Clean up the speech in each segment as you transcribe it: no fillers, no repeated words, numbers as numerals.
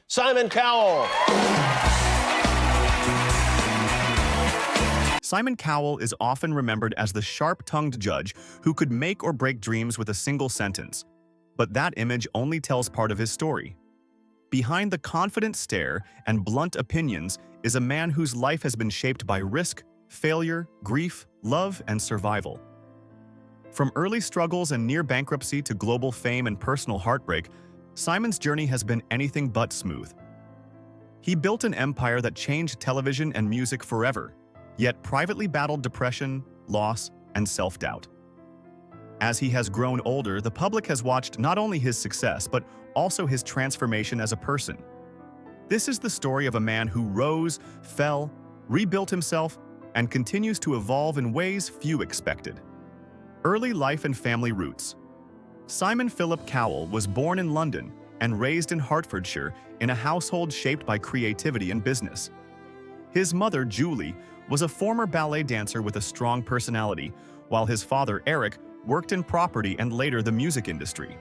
Simon Cowell. Simon Cowell is often remembered as the sharp-tongued judge who could make or break dreams with a single sentence. But that image only tells part of his story. Behind the confident stare and blunt opinions is a man whose life has been shaped by risk, failure, grief, love, and survival. From early struggles and near bankruptcy to global fame and personal heartbreak, Simon's journey has been anything but smooth. He built an empire that changed television and music forever, yet privately battled depression, loss, and self-doubt. As he has grown older, the public has watched not only his success, but also his transformation as a person. This is the story of a man who rose, fell, rebuilt himself, and continues to evolve in ways few expected. Early life and family roots. Simon Philip Cowell was born in London and raised in Hertfordshire in a household shaped by creativity and business. His mother, Julie, was a former ballet dancer with a strong personality, while his father, Eric, worked in property and later the music industry.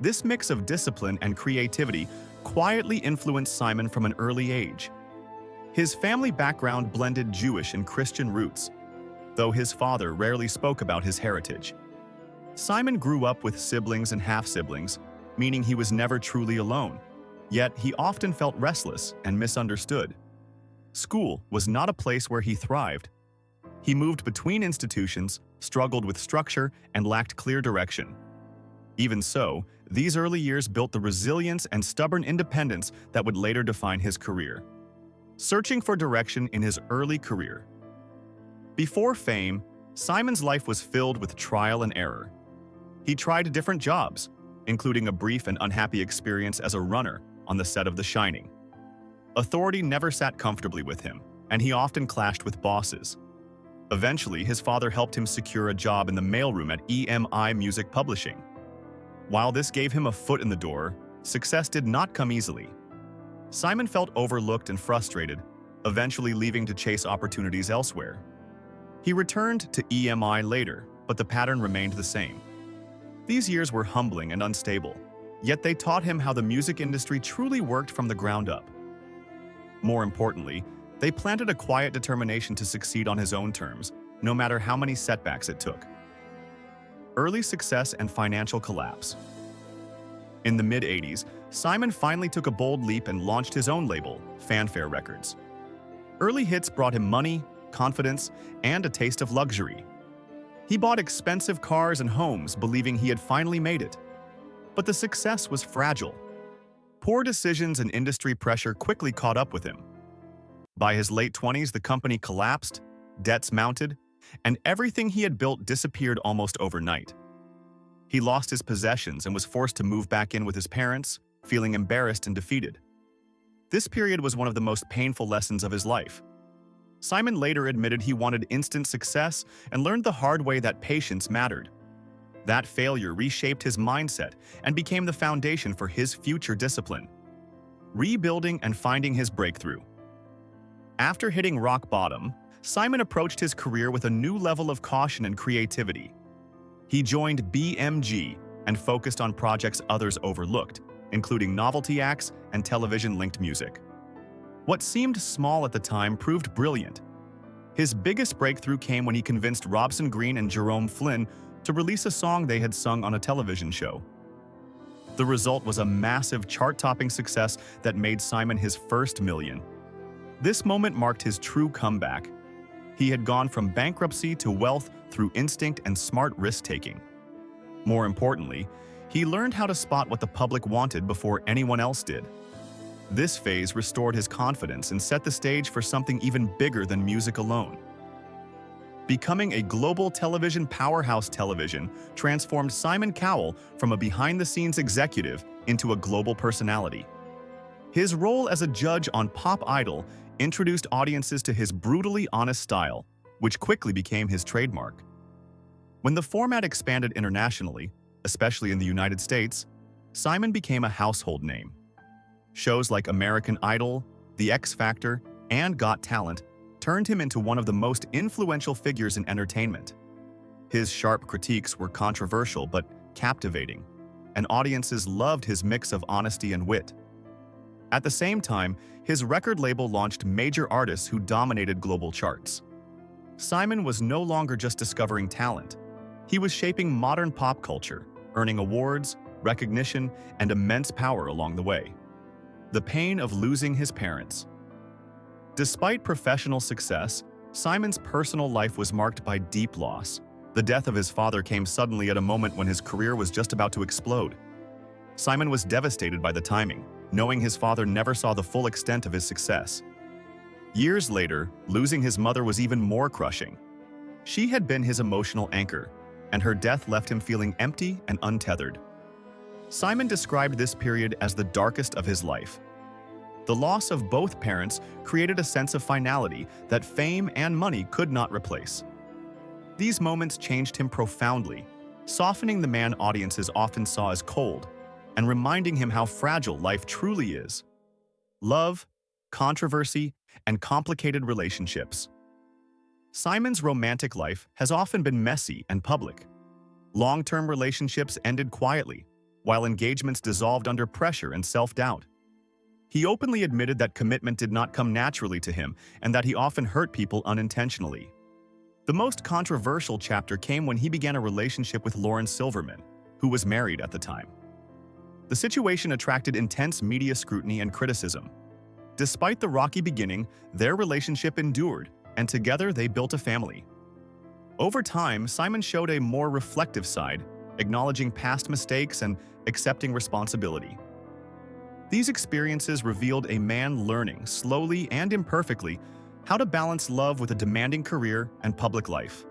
This mix of discipline and creativity quietly influenced Simon from an early age. His family background blended Jewish and Christian roots, though his father rarely spoke about his heritage. Simon grew up with siblings and half-siblings, meaning he was never truly alone, yet he often felt restless and misunderstood. School was not a place where he thrived. He moved between institutions, struggled with structure, and lacked clear direction. Even so, these early years built the resilience and stubborn independence that would later define his career. Searching for direction in his early career. Before fame, Simon's life was filled with trial and error. He tried different jobs, including a brief and unhappy experience as a runner on the set of The Shining. Authority never sat comfortably with him, and he often clashed with bosses. Eventually, his father helped him secure a job in the mailroom at EMI Music Publishing. While this gave him a foot in the door, success did not come easily. Simon felt overlooked and frustrated, eventually leaving to chase opportunities elsewhere. He returned to EMI later, but the pattern remained the same. These years were humbling and unstable, yet they taught him how the music industry truly worked from the ground up. More importantly, they planted a quiet determination to succeed on his own terms, no matter how many setbacks it took. Early success and financial collapse. In the mid-'80s, Simon finally took a bold leap and launched his own label, Fanfare Records. Early hits brought him money, confidence, and a taste of luxury. He bought expensive cars and homes, believing he had finally made it. But the success was fragile. Poor decisions and industry pressure quickly caught up with him. By his late 20s, the company collapsed, debts mounted, and everything he had built disappeared almost overnight. He lost his possessions and was forced to move back in with his parents, feeling embarrassed and defeated. This period was one of the most painful lessons of his life. Simon later admitted he wanted instant success and learned the hard way that patience mattered. That failure reshaped his mindset and became the foundation for his future discipline, rebuilding and finding his breakthrough. After hitting rock bottom, Simon approached his career with a new level of caution and creativity. He joined BMG and focused on projects others overlooked, including novelty acts and television-linked music. What seemed small at the time proved brilliant. His biggest breakthrough came when he convinced Robson Green and Jerome Flynn to release a song they had sung on a television show. The result was a massive chart-topping success that made Simon his first million. This moment marked his true comeback. He had gone from bankruptcy to wealth through instinct and smart risk-taking. More importantly, he learned how to spot what the public wanted before anyone else did. This phase restored his confidence and set the stage for something even bigger than music alone. Becoming a global television powerhouse, television transformed Simon Cowell from a behind-the-scenes executive into a global personality. His role as a judge on Pop Idol introduced audiences to his brutally honest style, which quickly became his trademark. When the format expanded internationally, especially in the United States, Simon became a household name. Shows like American Idol, The X Factor, and Got Talent turned him into one of the most influential figures in entertainment. His sharp critiques were controversial but captivating, and audiences loved his mix of honesty and wit. At the same time, his record label launched major artists who dominated global charts. Simon was no longer just discovering talent. He was shaping modern pop culture, earning awards, recognition, and immense power along the way. The pain of losing his parents. Despite professional success, Simon's personal life was marked by deep loss. The death of his father came suddenly at a moment when his career was just about to explode. Simon was devastated by the timing, knowing his father never saw the full extent of his success. Years later, losing his mother was even more crushing. She had been his emotional anchor, and her death left him feeling empty and untethered. Simon described this period as the darkest of his life. The loss of both parents created a sense of finality that fame and money could not replace. These moments changed him profoundly, softening the man audiences often saw as cold, and reminding him how fragile life truly is. Love, controversy, and complicated relationships. Simon's romantic life has often been messy and public. Long-term relationships ended quietly, while engagements dissolved under pressure and self-doubt. He openly admitted that commitment did not come naturally to him and that he often hurt people unintentionally. The most controversial chapter came when he began a relationship with Lauren Silverman, who was married at the time. The situation attracted intense media scrutiny and criticism. Despite the rocky beginning, their relationship endured, and together they built a family. Over time, Simon showed a more reflective side, acknowledging past mistakes and accepting responsibility. These experiences revealed a man learning, slowly and imperfectly, how to balance love with a demanding career and public life.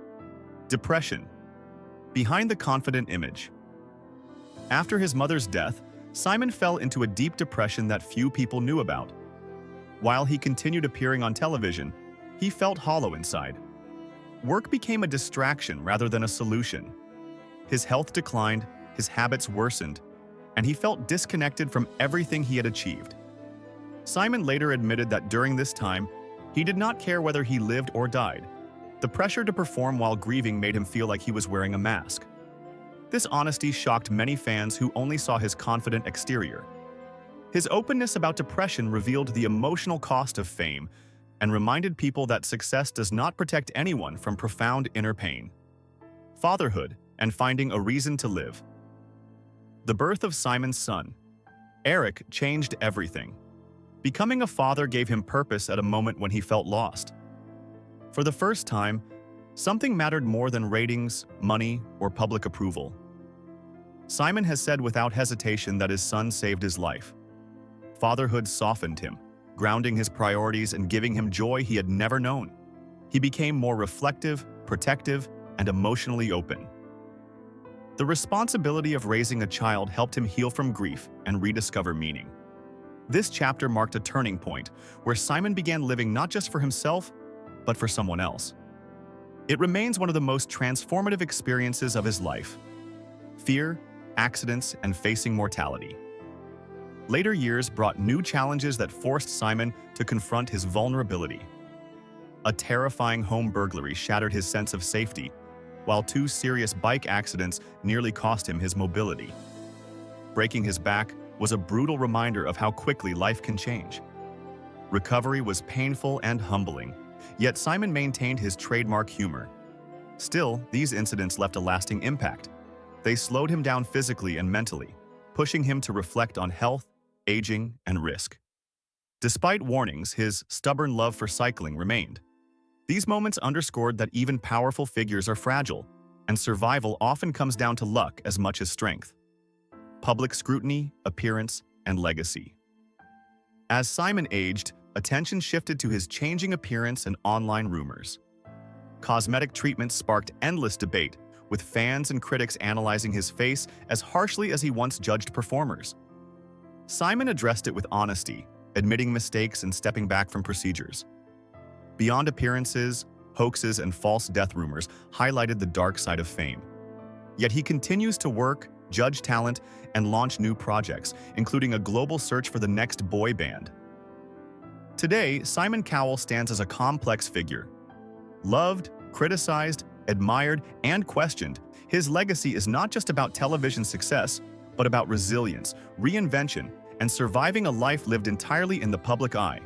Depression. Behind the confident image. After his mother's death, Simon fell into a deep depression that few people knew about. While he continued appearing on television, he felt hollow inside. Work became a distraction rather than a solution. His health declined, his habits worsened, and he felt disconnected from everything he had achieved. Simon later admitted that during this time, he did not care whether he lived or died. The pressure to perform while grieving made him feel like he was wearing a mask. This honesty shocked many fans who only saw his confident exterior. His openness about depression revealed the emotional cost of fame and reminded people that success does not protect anyone from profound inner pain. Fatherhood and finding a reason to live. The birth of Simon's son, Eric, changed everything. Becoming a father gave him purpose at a moment when he felt lost. For the first time, something mattered more than ratings, money, or public approval. Simon has said without hesitation that his son saved his life. Fatherhood softened him, grounding his priorities and giving him joy he had never known. He became more reflective, protective, and emotionally open. The responsibility of raising a child helped him heal from grief and rediscover meaning. This chapter marked a turning point where Simon began living not just for himself, but for someone else. It remains one of the most transformative experiences of his life. Fear, accidents, and facing mortality. Later years brought new challenges that forced Simon to confront his vulnerability. A terrifying home burglary shattered his sense of safety, while 2 serious bike accidents nearly cost him his mobility. Breaking his back was a brutal reminder of how quickly life can change. Recovery was painful and humbling, yet Simon maintained his trademark humor. Still, these incidents left a lasting impact. They slowed him down physically and mentally, pushing him to reflect on health, aging, and risk. Despite warnings, his stubborn love for cycling remained. These moments underscored that even powerful figures are fragile, and survival often comes down to luck as much as strength. Public scrutiny, appearance, and legacy. As Simon aged, attention shifted to his changing appearance and online rumors. Cosmetic treatments sparked endless debate, with fans and critics analyzing his face as harshly as he once judged performers. Simon addressed it with honesty, admitting mistakes and stepping back from procedures. Beyond appearances, hoaxes, and false death rumors highlighted the dark side of fame. Yet he continues to work, judge talent, and launch new projects, including a global search for the next boy band. Today, Simon Cowell stands as a complex figure. Loved, criticized, admired, and questioned, his legacy is not just about television success, but about resilience, reinvention, and surviving a life lived entirely in the public eye.